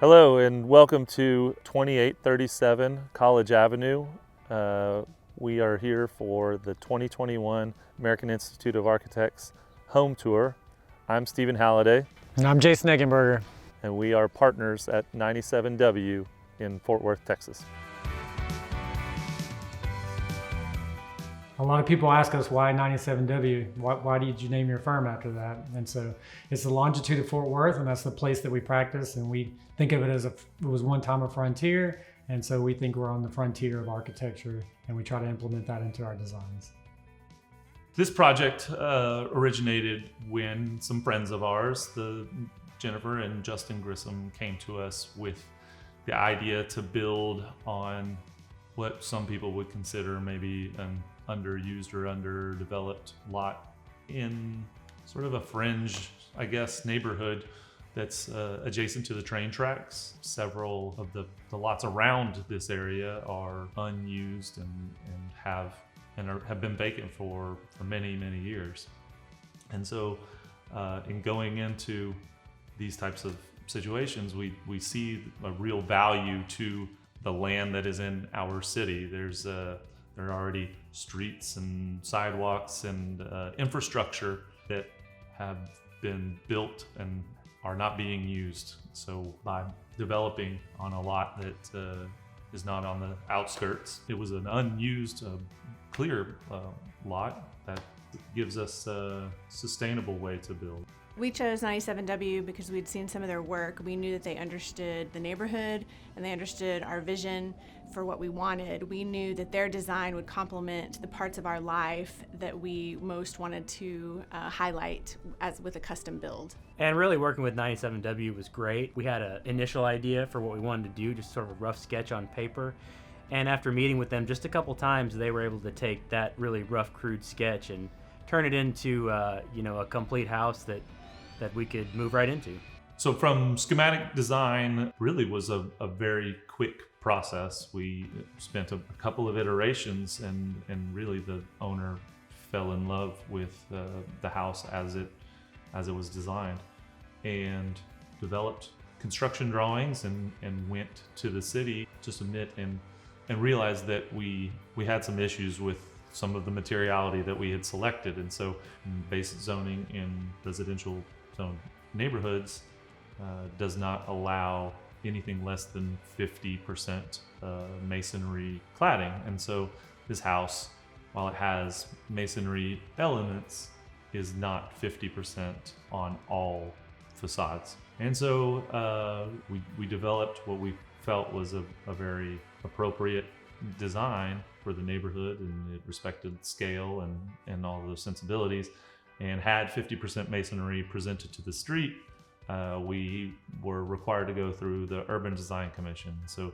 Hello and welcome to 2837 College Avenue. We are here for the 2021 American Institute of Architects home tour. I'm Steven Halliday. And I'm Jason Eggenburger. And we are partners at 97W in Fort Worth, Texas. A lot of people ask us why 97W, why did you name your firm after that? And so it's the longitude of Fort Worth, and that's the place that we practice, and we think of it as it was one time a frontier, and so we think we're on the frontier of architecture, and we try to implement that into our designs. This project originated when some friends of ours, Jennifer and Justin Grissom, came to us with the idea to build on what some people would consider maybe an underused or underdeveloped lot in sort of a fringe, I guess, neighborhood that's adjacent to the train tracks. Several of the lots around this area are unused and have been vacant for many, many years. And so in going into these types of situations, we see a real value to the land that is in our city. There are already streets and sidewalks and infrastructure that have been built and are not being used. So by developing on a lot that is not on the outskirts, it was an unused, clear lot that gives us a sustainable way to build. We chose 97W because we'd seen some of their work. We knew that they understood the neighborhood and they understood our vision for what we wanted. We knew that their design would complement the parts of our life that we most wanted to highlight as with a custom build. And really working with 97W was great. We had an initial idea for what we wanted to do, just sort of a rough sketch on paper. And after meeting with them just a couple times, they were able to take that really rough, crude sketch and turn it into a complete house that we could move right into. So from schematic design really was a very quick process. We spent a couple of iterations and really the owner fell in love with the house as it was designed and developed construction drawings and went to the city to submit and realized that we had some issues with some of the materiality that we had selected. And so basic zoning in residential zone neighborhoods does not allow anything less than 50% masonry cladding. And so this house, while it has masonry elements, is not 50% on all facades. And so we developed what we felt was a very appropriate design for the neighborhood, and it respected scale and all those sensibilities, and had 50% masonry presented to the street. We were required to go through the Urban Design Commission. So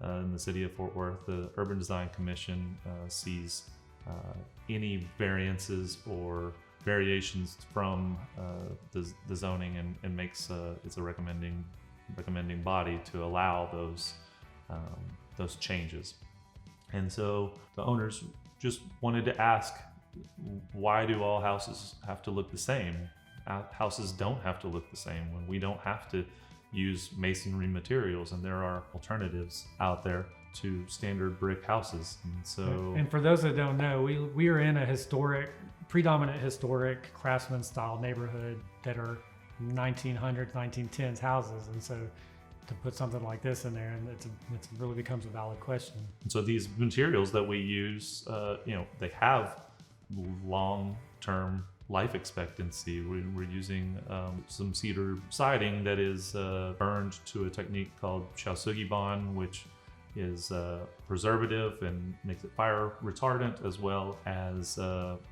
in the city of Fort Worth, the Urban Design Commission sees any variances or variations from the zoning and makes it's a recommending body to allow those changes. And so the owners just wanted to ask, why do all houses have to look the same? Houses don't have to look the same when we don't have to use masonry materials, and there are alternatives out there to standard brick houses. And so, and for those that don't know, we are in a predominant historic craftsman style neighborhood that are 1900s, 1910s houses, and so to put something like this in there, and it really becomes a valid question. And so these materials that we use, they have long-term life expectancy. We're using some cedar siding that is burned to a technique called shaosugi-ban, which is preservative and makes it fire retardant, as well as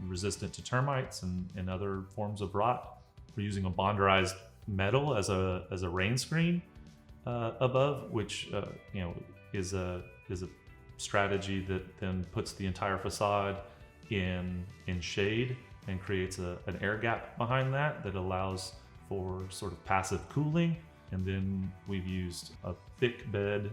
resistant to termites and other forms of rot. We're using a bonderized metal as a rain screen above, which is a strategy that then puts the entire facade in shade and creates an air gap behind that allows for sort of passive cooling. And then we've used a thick bed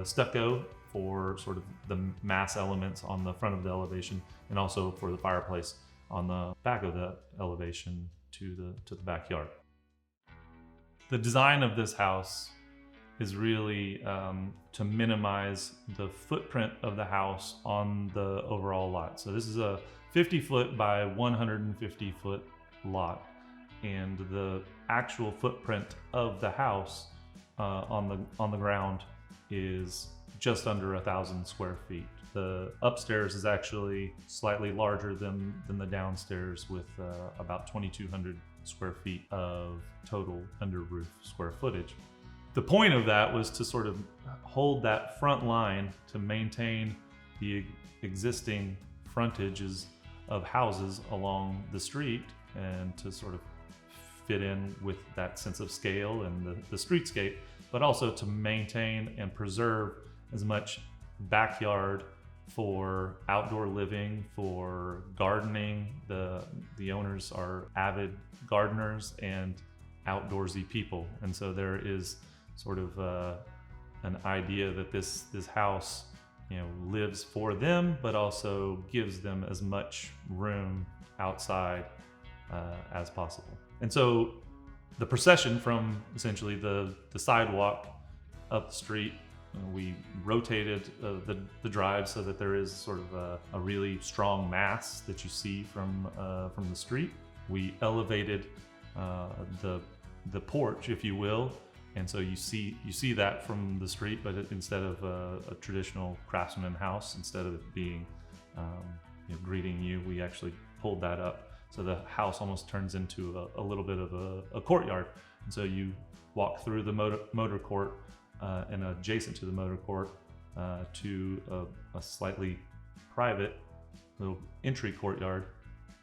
stucco for sort of the mass elements on the front of the elevation, and also for the fireplace on the back of the elevation to the backyard. The design of this house is really to minimize the footprint of the house on the overall lot. So this is a 50-foot by 150-foot lot, and the actual footprint of the house on the ground is just under 1,000 square feet. The upstairs is actually slightly larger than the downstairs, with about 2,200 square feet of total under roof square footage. The point of that was to sort of hold that front line to maintain the existing frontages of houses along the street, and to sort of fit in with that sense of scale and the streetscape, but also to maintain and preserve as much backyard for outdoor living, for gardening. The owners are avid gardeners and outdoorsy people, and so there is sort of an idea that this house, lives for them, but also gives them as much room outside as possible. And so the procession from essentially the sidewalk up the street, we rotated the drive so that there is sort of a really strong mass that you see from the street. We elevated the porch, if you will, and so you see that from the street, but instead of a traditional craftsman house, instead of it being greeting you, we actually pulled that up. So the house almost turns into a little bit of a courtyard. And so you walk through the motor court and adjacent to the motor court to a slightly private little entry courtyard,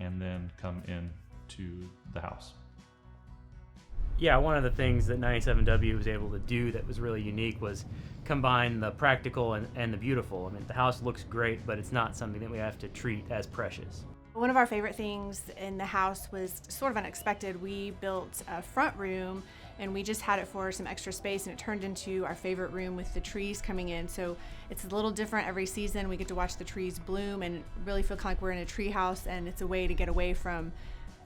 and then come in to the house. Yeah, one of the things that 97W was able to do that was really unique was combine the practical and the beautiful. I mean, the house looks great, but it's not something that we have to treat as precious. One of our favorite things in the house was sort of unexpected. We built a front room, and we just had it for some extra space, and it turned into our favorite room with the trees coming in. So it's a little different every season. We get to watch the trees bloom and really feel kind of like we're in a tree house, and it's a way to get away from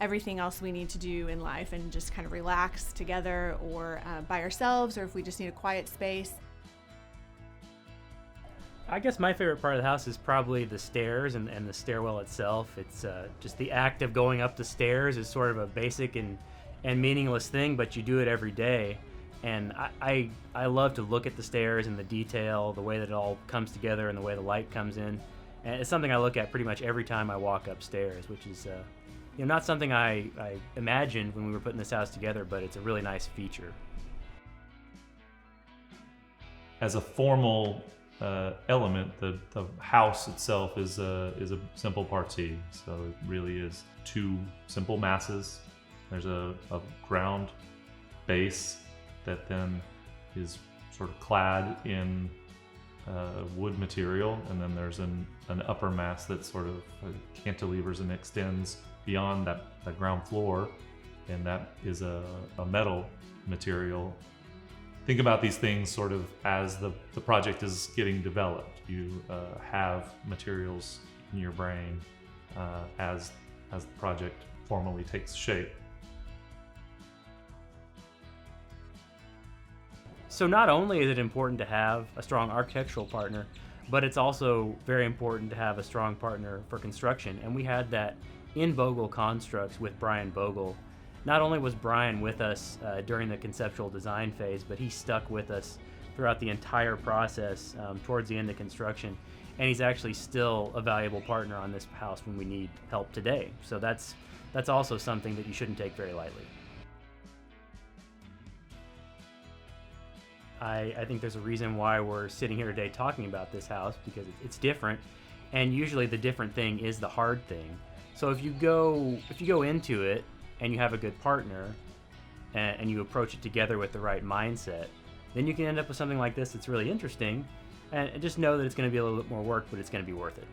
everything else we need to do in life and just kind of relax together, or by ourselves, or if we just need a quiet space. I guess my favorite part of the house is probably the stairs and the stairwell itself. It's just the act of going up the stairs is sort of a basic and meaningless thing, but you do it every day. And I love to look at the stairs and the detail, the way that it all comes together and the way the light comes in. And it's something I look at pretty much every time I walk upstairs, which is not something I imagined when we were putting this house together, but it's a really nice feature. As a formal element, the house itself is a simple partie. So it really is two simple masses. There's a ground base that then is sort of clad in wood material, and then there's an upper mass that sort of cantilevers and extends beyond that ground floor, and that is a metal material. Think about these things sort of as the project is getting developed. You have materials in your brain as the project formally takes shape. So not only is it important to have a strong architectural partner, but it's also very important to have a strong partner for construction. And we had that in Bogle Constructs with Brian Bogle. Not only was Brian with us during the conceptual design phase, but he stuck with us throughout the entire process towards the end of construction. And he's actually still a valuable partner on this house when we need help today. So that's also something that you shouldn't take very lightly. I think there's a reason why we're sitting here today talking about this house, because it's different, and usually the different thing is the hard thing. So if you go into it and you have a good partner and you approach it together with the right mindset, then you can end up with something like this that's really interesting, and just know that it's going to be a little bit more work, but it's going to be worth it.